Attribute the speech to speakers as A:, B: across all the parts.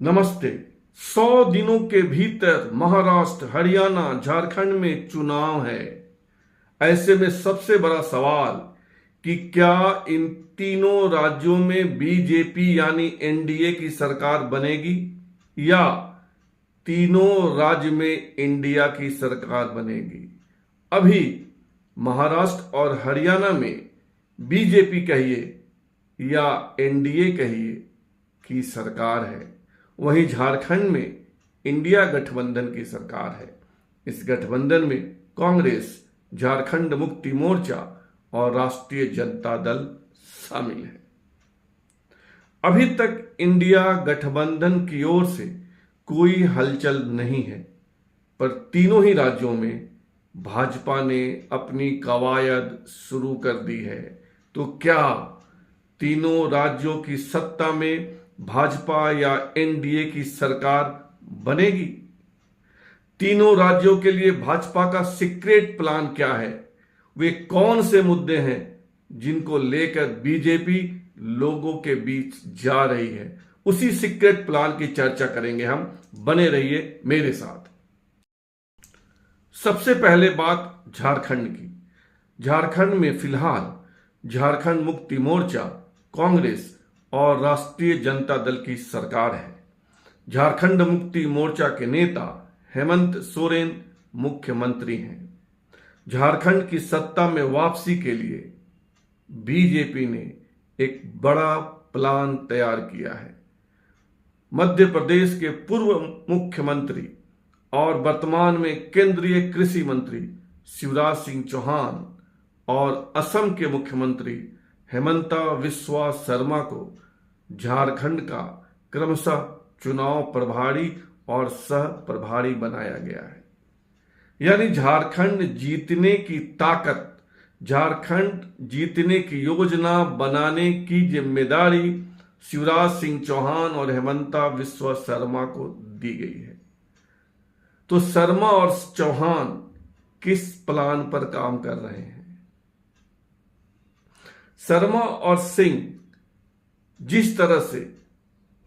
A: नमस्ते। 100 दिनों के भीतर महाराष्ट्र, हरियाणा, झारखंड में चुनाव है। ऐसे में सबसे बड़ा सवाल कि क्या इन तीनों राज्यों में बीजेपी यानी एनडीए की सरकार बनेगी या तीनों राज्य में इंडिया की सरकार बनेगी। अभी महाराष्ट्र और हरियाणा में बीजेपी कहिए या एनडीए कहिए की सरकार है, वहीं झारखंड में इंडिया गठबंधन की सरकार है। इस गठबंधन में कांग्रेस, झारखंड मुक्ति मोर्चा और राष्ट्रीय जनता दल शामिल है। अभी तक इंडिया गठबंधन की ओर से कोई हलचल नहीं है, पर तीनों ही राज्यों में भाजपा ने अपनी कवायद शुरू कर दी है। तो क्या तीनों राज्यों की सत्ता में भाजपा या एनडीए की सरकार बनेगी? तीनों राज्यों के लिए भाजपा का सीक्रेट प्लान क्या है? वे कौन से मुद्दे हैं जिनको लेकर बीजेपी लोगों के बीच जा रही है? उसी सीक्रेट प्लान की चर्चा करेंगे हम। बने रहिए मेरे साथ। सबसे पहले बात झारखंड की। झारखंड में फिलहाल झारखंड मुक्ति मोर्चा, कांग्रेस और राष्ट्रीय जनता दल की सरकार है। झारखंड मुक्ति मोर्चा के नेता हेमंत सोरेन मुख्यमंत्री हैं। झारखंड की सत्ता में वापसी के लिए बीजेपी ने एक बड़ा प्लान तैयार किया है। मध्य प्रदेश के पूर्व मुख्यमंत्री और वर्तमान में केंद्रीय कृषि मंत्री शिवराज सिंह चौहान और असम के मुख्यमंत्री हेमंता बिस्वा शर्मा को झारखंड का क्रमशः चुनाव प्रभारी और सह प्रभारी बनाया गया है। यानी झारखंड जीतने की ताकत, झारखंड जीतने की योजना बनाने की जिम्मेदारी शिवराज सिंह चौहान और हेमंता बिस्वा शर्मा को दी गई है। तो शर्मा और चौहान किस प्लान पर काम कर रहे हैं? शर्मा और सिंह जिस तरह से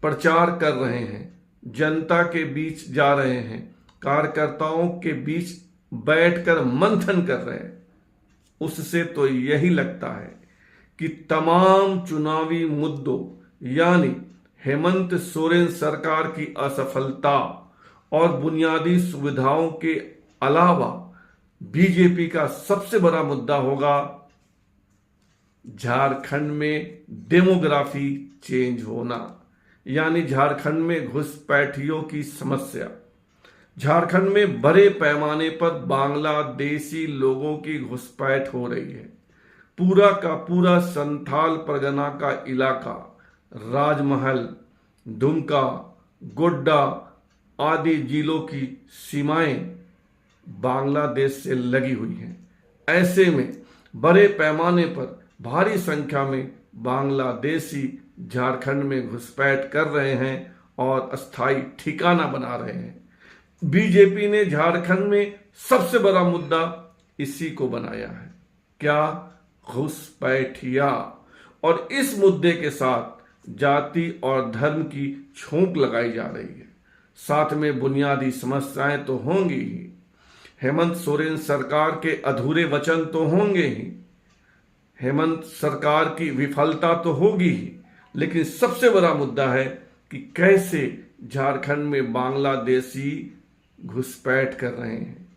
A: प्रचार कर रहे हैं, जनता के बीच जा रहे हैं, कार्यकर्ताओं के बीच बैठकर मंथन कर रहे हैं, उससे तो यही लगता है कि तमाम चुनावी मुद्दों यानी हेमंत सोरेन सरकार की असफलता और बुनियादी सुविधाओं के अलावा बीजेपी का सबसे बड़ा मुद्दा होगा झारखंड में डेमोग्राफी चेंज होना, यानी झारखंड में घुसपैठियों की समस्या। झारखंड में बड़े पैमाने पर बांग्लादेशी लोगों की घुसपैठ हो रही है। पूरा का पूरा संथाल परगना का इलाका, राजमहल, दुमका, गोड्डा आदि जिलों की सीमाएं बांग्लादेश से लगी हुई हैं। ऐसे में बड़े पैमाने पर भारी संख्या में बांग्लादेशी झारखंड में घुसपैठ कर रहे हैं और अस्थायी ठिकाना बना रहे हैं। बीजेपी ने झारखंड में सबसे बड़ा मुद्दा इसी को बनाया है, क्या? घुसपैठिया। और इस मुद्दे के साथ जाति और धर्म की छोंक लगाई जा रही है। साथ में बुनियादी समस्याएं तो होंगी ही, हेमंत सोरेन सरकार के अधूरे वचन तो होंगे ही, हेमंत सरकार की विफलता तो होगी ही, लेकिन सबसे बड़ा मुद्दा है कि कैसे झारखंड में बांग्लादेशी घुसपैठ कर रहे हैं।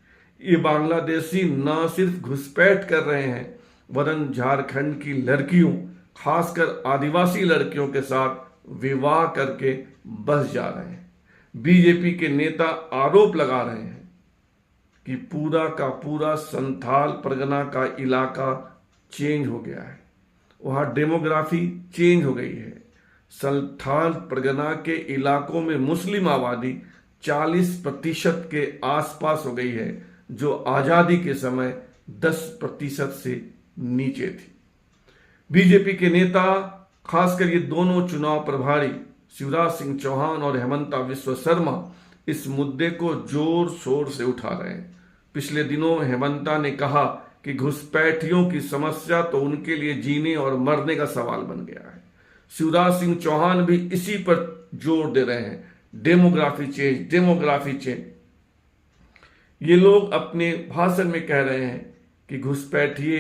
A: ये बांग्लादेशी न सिर्फ घुसपैठ कर रहे हैं, वरन झारखंड की लड़कियों, खासकर आदिवासी लड़कियों के साथ विवाह करके बस जा रहे हैं। बीजेपी के नेता आरोप लगा रहे हैं कि पूरा का पूरा संथाल परगना का इलाका चेंज हो गया है, वहां डेमोग्राफी चेंज हो गई है। संथाल परगना के इलाकों में मुस्लिम आबादी 40% के आसपास हो गई है, जो आजादी के समय 10% से नीचे थी। बीजेपी के नेता, खासकर ये दोनों चुनाव प्रभारी शिवराज सिंह चौहान और हेमंता बिस्वा शर्मा, इस मुद्दे को जोर शोर से उठा रहे हैं। पिछले दिनों हेमंता ने कहा कि घुसपैठियों की समस्या तो उनके लिए जीने और मरने का सवाल बन गया है। शिवराज सिंह चौहान भी इसी पर जोर दे रहे हैं। Demography change. ये लोग अपने भाषण में कह रहे हैं कि घुसपैठिए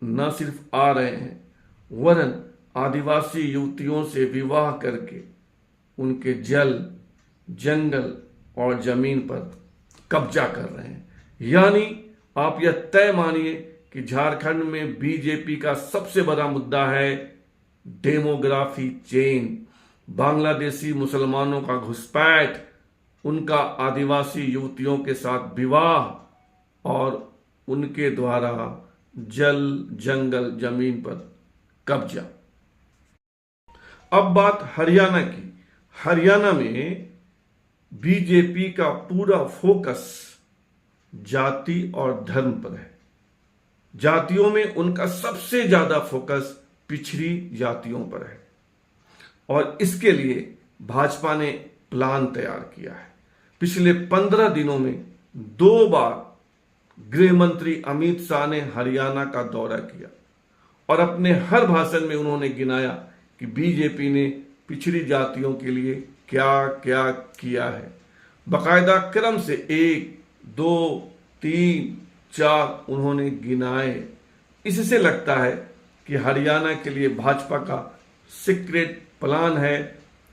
A: न सिर्फ आ रहे हैं वरन आदिवासी युवतियों से विवाह करके उनके जल, जंगल और जमीन पर कब्जा कर रहे हैं। यानी आप यह तय मानिए कि झारखंड में बीजेपी का सबसे बड़ा मुद्दा है डेमोग्राफी चेंज, बांग्लादेशी मुसलमानों का घुसपैठ, उनका आदिवासी युवतियों के साथ विवाह और उनके द्वारा जल, जंगल, जमीन पर कब्जा। अब बात हरियाणा की। हरियाणा में बीजेपी का पूरा फोकस जाति और धर्म पर है। जातियों में उनका सबसे ज्यादा फोकस पिछड़ी जातियों पर है और इसके लिए भाजपा ने प्लान तैयार किया है। पिछले 15 दिनों में 2 बार गृह मंत्री अमित शाह ने हरियाणा का दौरा किया और अपने हर भाषण में उन्होंने गिनाया कि बीजेपी ने पिछड़ी जातियों के लिए क्या क्या किया है। बाकायदा क्रम से 1, 2, 3, 4 उन्होंने गिनाए। इससे लगता है कि हरियाणा के लिए भाजपा का सीक्रेट प्लान है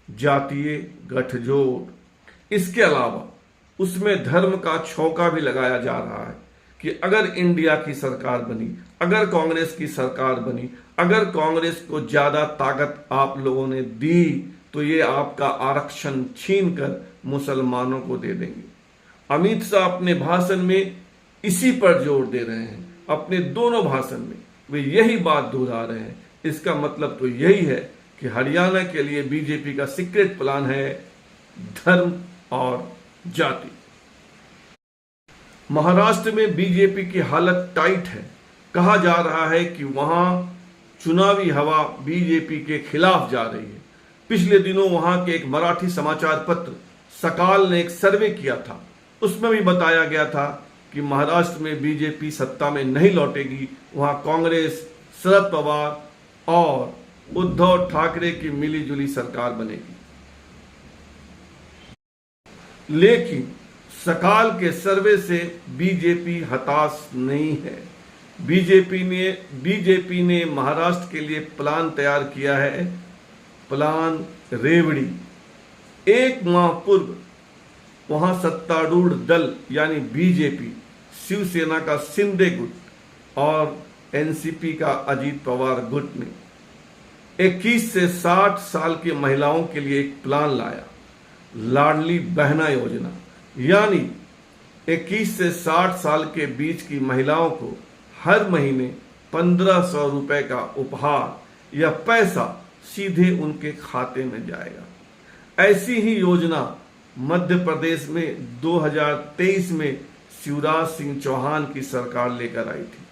A: जातीय गठजोड़। इसके अलावा उसमें धर्म का छौका भी लगाया जा रहा है कि अगर इंडिया की सरकार बनी, अगर कांग्रेस की सरकार बनी, अगर कांग्रेस को ज्यादा ताकत आप लोगों ने दी तो ये आपका आरक्षण छीनकर मुसलमानों को दे देंगे। अमित शाह अपने भाषण में इसी पर जोर दे रहे हैं। अपने दोनों भाषण में वे यही बात दोहरा रहे हैं। इसका मतलब तो यही है कि हरियाणा के लिए बीजेपी का सीक्रेट प्लान है धर्म और जाति। महाराष्ट्र में बीजेपी की हालत टाइट है। कहा जा रहा है कि वहां चुनावी हवा बीजेपी के खिलाफ जा रही है। पिछले दिनों वहां के एक मराठी समाचार पत्र सकाल ने एक सर्वे किया था। उसमें भी बताया गया था कि महाराष्ट्र में बीजेपी सत्ता में नहीं लौटेगी, वहां कांग्रेस, शरद पवार और उद्धव ठाकरे की मिलीजुली सरकार बनेगी। लेकिन सकाल के सर्वे से बीजेपी हताश नहीं है। बीजेपी ने महाराष्ट्र के लिए प्लान तैयार किया है, प्लान रेवड़ी। 1 माह पूर्व वहां सत्तारूढ़ दल यानी बीजेपी, शिवसेना का शिंदे गुट और एनसीपी का अजीत पवार गुट ने 21 से 60 साल की महिलाओं के लिए एक प्लान लाया, लाडली बहना योजना। यानी 21 से 60 साल के बीच की महिलाओं को हर महीने 1500 रुपए का उपहार या पैसा सीधे उनके खाते में जाएगा। ऐसी ही योजना मध्य प्रदेश में 2023 में शिवराज सिंह चौहान की सरकार लेकर आई थी,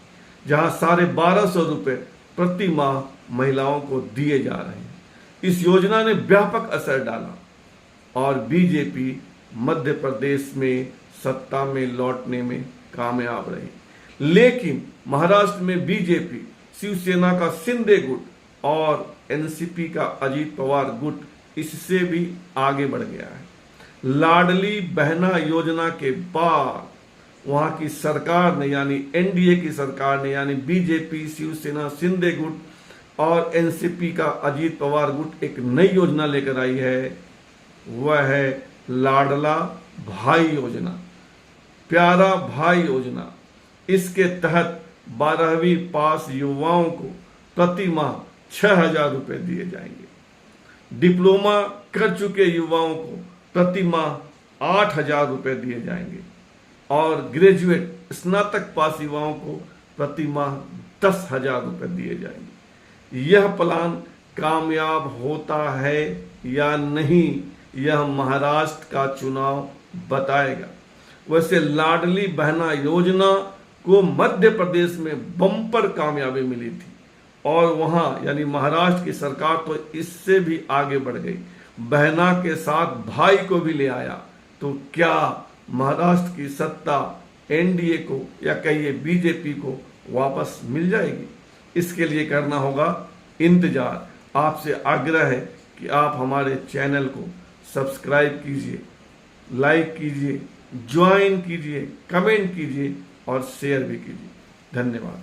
A: जहां 1250 रुपए प्रति माह महिलाओं को दिए जा रहे हैं। इस योजना ने व्यापक असर डाला और बीजेपी मध्य प्रदेश में सत्ता में लौटने में कामयाब रही। लेकिन महाराष्ट्र में बीजेपी, शिवसेना का शिंदे गुट और एनसीपी का अजीत पवार गुट इससे भी आगे बढ़ गया है। लाडली बहना योजना के बाद वहां की सरकार ने यानी एनडीए की सरकार ने यानी बीजेपी, शिवसेना, शिंदे गुट और एनसीपी का अजीत पवार गुट एक नई योजना लेकर आई है। वह है लाडला भाई योजना, प्यारा भाई योजना। इसके तहत 12वीं पास युवाओं को प्रति माह 6000 रुपए दिए जाएंगे। डिप्लोमा कर चुके युवाओं को प्रति माह 8000 रुपए दिए जाएंगे और ग्रेजुएट स्नातक पास युवाओं को प्रति माह 10,000 रुपए दिए जाएंगे। यह प्लान कामयाब होता है या नहीं, यह महाराष्ट्र का चुनाव बताएगा। वैसे लाडली बहना योजना को मध्य प्रदेश में बम्पर कामयाबी मिली थी और वहां यानी महाराष्ट्र की सरकार तो इससे भी आगे बढ़ गई, बहना के साथ भाई को भी ले आया। तो क्या महाराष्ट्र की सत्ता एनडीए को या कहिए बीजेपी को वापस मिल जाएगी? इसके लिए करना होगा इंतजार। आपसे आग्रह है कि आप हमारे चैनल को सब्सक्राइब कीजिए, लाइक कीजिए, ज्वाइन कीजिए, कमेंट कीजिए और शेयर भी कीजिए। धन्यवाद।